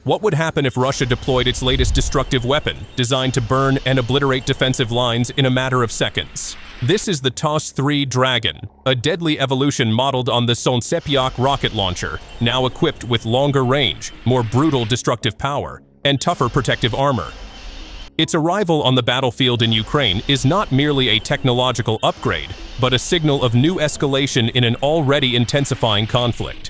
What would happen if Russia deployed its latest destructive weapon, designed to burn and obliterate defensive lines in a matter of seconds? This is the TOS-3 Dragon, a deadly evolution modeled on the Solntsepyok rocket launcher, now equipped with longer range, more brutal destructive power, and tougher protective armor. Its arrival on the battlefield in Ukraine is not merely a technological upgrade, but a signal of new escalation in an already intensifying conflict.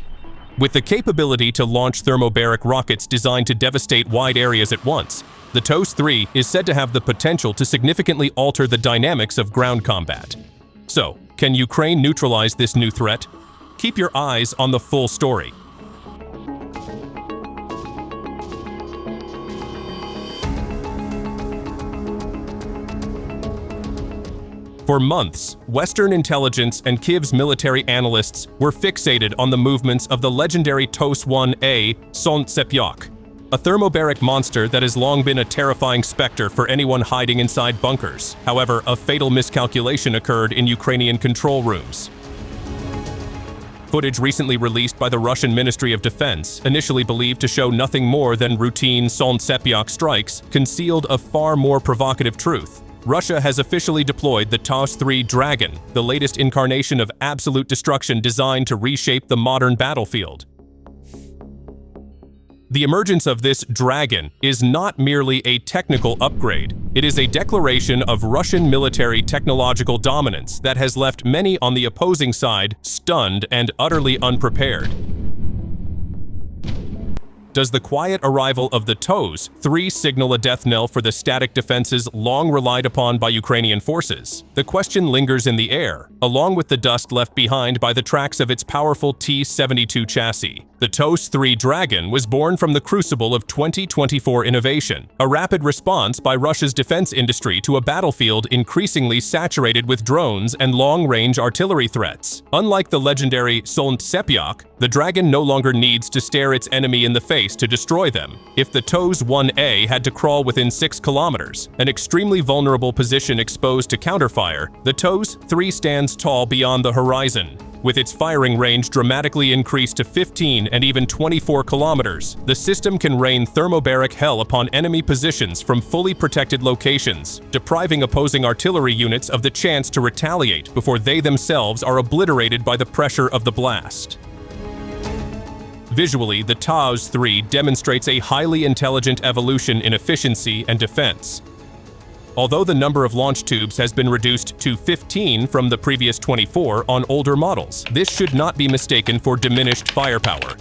With the capability to launch thermobaric rockets designed to devastate wide areas at once, the TOS-3 is said to have the potential to significantly alter the dynamics of ground combat. So, can Ukraine neutralize this new threat? Keep your eyes on the full story. For months, Western intelligence and Kyiv's military analysts were fixated on the movements of the legendary TOS-1A Solntsepyok, a thermobaric monster that has long been a terrifying specter for anyone hiding inside bunkers. However, a fatal miscalculation occurred in Ukrainian control rooms. Footage recently released by the Russian Ministry of Defense, initially believed to show nothing more than routine Solntsepyok strikes, concealed a far more provocative truth. Russia has officially deployed the TOS-3 Dragon, the latest incarnation of absolute destruction designed to reshape the modern battlefield. The emergence of this Dragon is not merely a technical upgrade. It is a declaration of Russian military technological dominance that has left many on the opposing side stunned and utterly unprepared. Does the quiet arrival of the TOS-3 signal a death knell for the static defenses long relied upon by Ukrainian forces? The question lingers in the air, along with the dust left behind by the tracks of its powerful T-72 chassis. The TOS-3 Dragon was born from the crucible of 2024 innovation, a rapid response by Russia's defense industry to a battlefield increasingly saturated with drones and long-range artillery threats. Unlike the legendary Solntsepyok, the Dragon no longer needs to stare its enemy in the face to destroy them. If the TOS-1A had to crawl within 6 kilometers, an extremely vulnerable position exposed to counterfire, the TOS-3 stands tall beyond the horizon. With its firing range dramatically increased to 15 and even 24 kilometers, the system can rain thermobaric hell upon enemy positions from fully protected locations, depriving opposing artillery units of the chance to retaliate before they themselves are obliterated by the pressure of the blast. Visually, the TOS-3 demonstrates a highly intelligent evolution in efficiency and defense. Although the number of launch tubes has been reduced to 15 from the previous 24 on older models, this should not be mistaken for diminished firepower.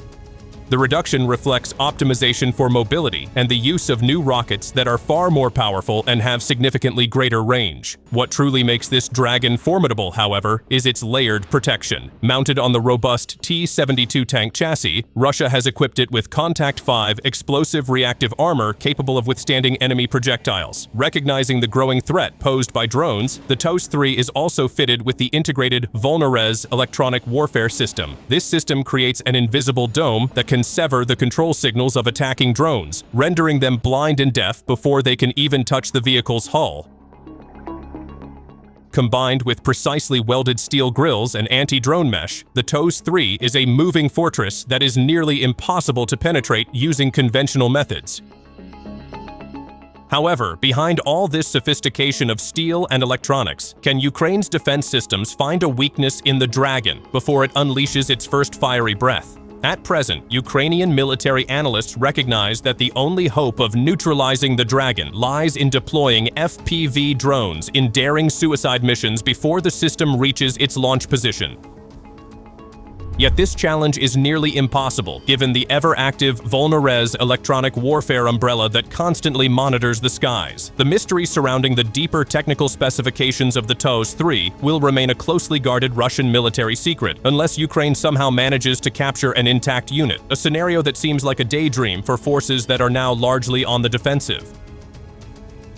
The reduction reflects optimization for mobility and the use of new rockets that are far more powerful and have significantly greater range. What truly makes this Dragon formidable, however, is its layered protection. Mounted on the robust T-72 tank chassis, Russia has equipped it with kontakt 5 explosive reactive armor capable of withstanding enemy projectiles. Recognizing the growing threat posed by drones, the TOS-3 is also fitted with the integrated Volnorez electronic warfare system. This system creates an invisible dome that can sever the control signals of attacking drones, rendering them blind and deaf before they can even touch the vehicle's hull. Combined with precisely welded steel grills and anti-drone mesh, the TOS-3 is a moving fortress that is nearly impossible to penetrate using conventional methods. However, behind all this sophistication of steel and electronics, can Ukraine's defense systems find a weakness in the Dragon before it unleashes its first fiery breath? At present, Ukrainian military analysts recognize that the only hope of neutralizing the Dragon lies in deploying FPV drones in daring suicide missions before the system reaches its launch position. Yet this challenge is nearly impossible, given the ever-active Volnorez electronic warfare umbrella that constantly monitors the skies. The mystery surrounding the deeper technical specifications of the TOS-3 will remain a closely guarded Russian military secret, unless Ukraine somehow manages to capture an intact unit, a scenario that seems like a daydream for forces that are now largely on the defensive.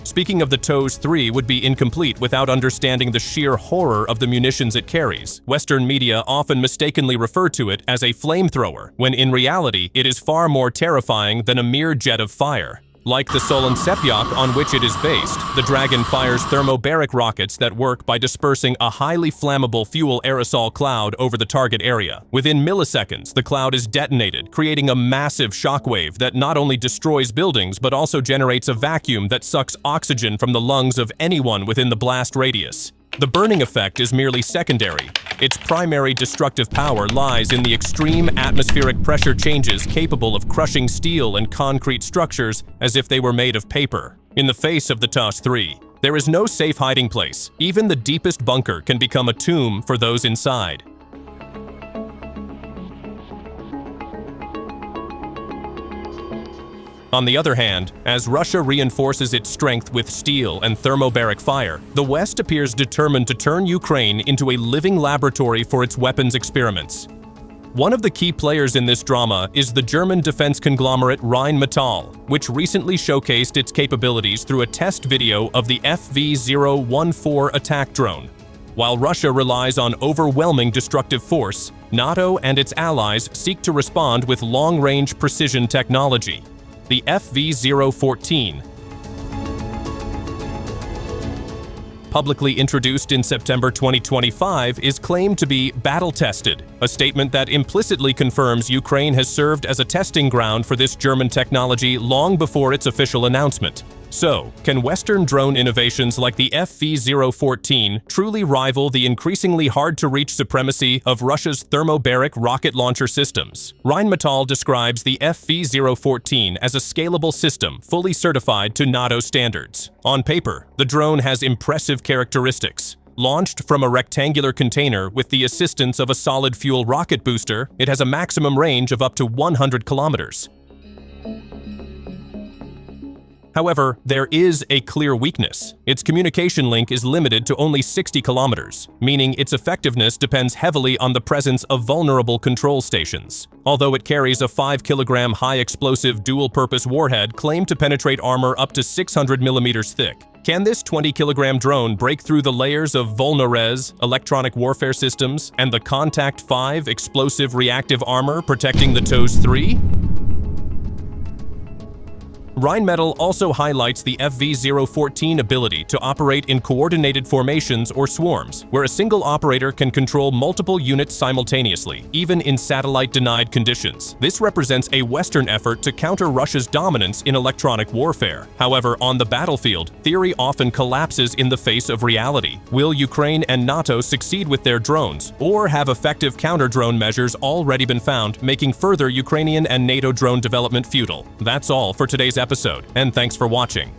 Speaking of the TOS-3 would be incomplete without understanding the sheer horror of the munitions it carries. Western media often mistakenly refer to it as a flamethrower, when in reality it is far more terrifying than a mere jet of fire. Like the Solntsepyok on which it is based, the Dragon fires thermobaric rockets that work by dispersing a highly flammable fuel aerosol cloud over the target area. Within milliseconds, the cloud is detonated, creating a massive shockwave that not only destroys buildings but also generates a vacuum that sucks oxygen from the lungs of anyone within the blast radius. The burning effect is merely secondary. Its primary destructive power lies in the extreme atmospheric pressure changes capable of crushing steel and concrete structures as if they were made of paper. In the face of the TOS-3, there is no safe hiding place. Even the deepest bunker can become a tomb for those inside. On the other hand, as Russia reinforces its strength with steel and thermobaric fire, the West appears determined to turn Ukraine into a living laboratory for its weapons experiments. One of the key players in this drama is the German defense conglomerate Rheinmetall, which recently showcased its capabilities through a test video of the FV-014 attack drone. While Russia relies on overwhelming destructive force, NATO and its allies seek to respond with long-range precision technology. The FV-014, publicly introduced in September 2025, is claimed to be battle-tested, a statement that implicitly confirms Ukraine has served as a testing ground for this German technology long before its official announcement. So, can Western drone innovations like the FV-014 truly rival the increasingly hard-to-reach supremacy of Russia's thermobaric rocket launcher systems? Rheinmetall describes the FV-014 as a scalable system fully certified to NATO standards. On paper, the drone has impressive characteristics. Launched from a rectangular container with the assistance of a solid-fuel rocket booster, it has a maximum range of up to 100 kilometers. However, there is a clear weakness. Its communication link is limited to only 60 kilometers, meaning its effectiveness depends heavily on the presence of vulnerable control stations. Although it carries a 5-kilogram high-explosive dual-purpose warhead claimed to penetrate armor up to 600 millimeters thick, can this 20-kilogram drone break through the layers of Volnorez electronic warfare systems and the Kontakt 5 explosive reactive armor protecting the TOS-3? Rheinmetall also highlights the FV-014 ability to operate in coordinated formations or swarms, where a single operator can control multiple units simultaneously, even in satellite-denied conditions. This represents a Western effort to counter Russia's dominance in electronic warfare. However, on the battlefield, theory often collapses in the face of reality. Will Ukraine and NATO succeed with their drones, or have effective counter-drone measures already been found, making further Ukrainian and NATO drone development futile? That's all for today's episode, and thanks for watching.